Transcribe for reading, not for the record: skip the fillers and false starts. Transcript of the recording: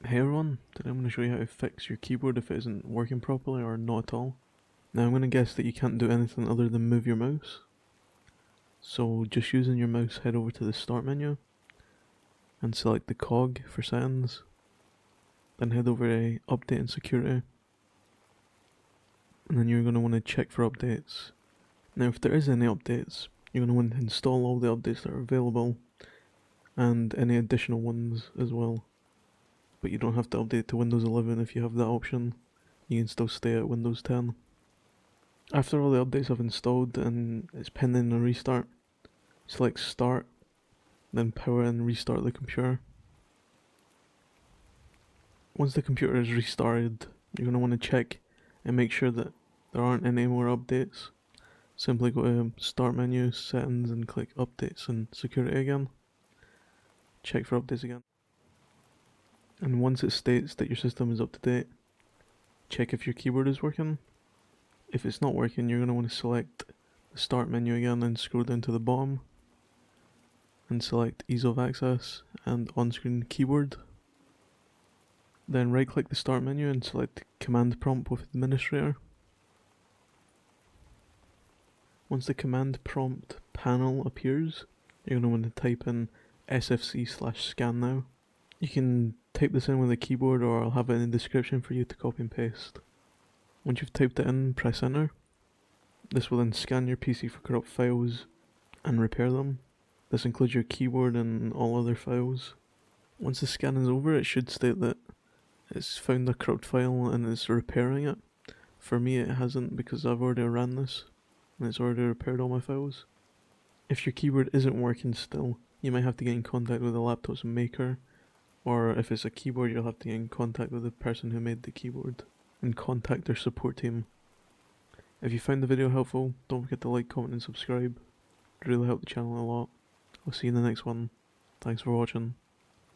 Hey everyone, today I'm going to show you how to fix your keyboard if it isn't working properly or not at all. Now I'm going to guess that you can't do anything other than move your mouse. So just using your mouse, head over to the start menu and select the cog for settings. Then head over to update and security. And then you're going to want to check for updates. Now if there is any updates, you're going to want to install all the updates that are available and any additional ones as well. But you don't have to update to Windows 11 if you have that option. You can still stay at Windows 10. After all the updates have installed and it's pending a restart, select start, then power and restart the computer. Once the computer is restarted, you're going to want to check and make sure that there aren't any more updates. Simply go to start menu, settings, and click updates and security again. Check for updates again. And once it states that your system is up to date, check if your keyboard is working. If it's not working, you're going to want to select the start menu again and scroll down to the bottom and select ease of access and on-screen keyboard. Then right click the start menu and select command prompt with administrator. Once the command prompt panel appears, you're going to want to type in sfc/scannow. You can type this in with a keyboard, or I'll have it in the description for you to copy and paste. Once you've typed it in, press enter. This will then scan your PC for corrupt files and repair them. This includes your keyboard and all other files. Once the scan is over, it should state that it's found a corrupt file and is repairing it. For me it hasn't, because I've already ran this and it's already repaired all my files. If your keyboard isn't working still, you might have to get in contact with the laptop's maker, or if it's a keyboard you'll have to get in contact with the person who made the keyboard and contact their support team. If you found the video helpful, don't forget to like, comment and subscribe. It really helped the channel a lot. I'll see you in the next one. Thanks for watching.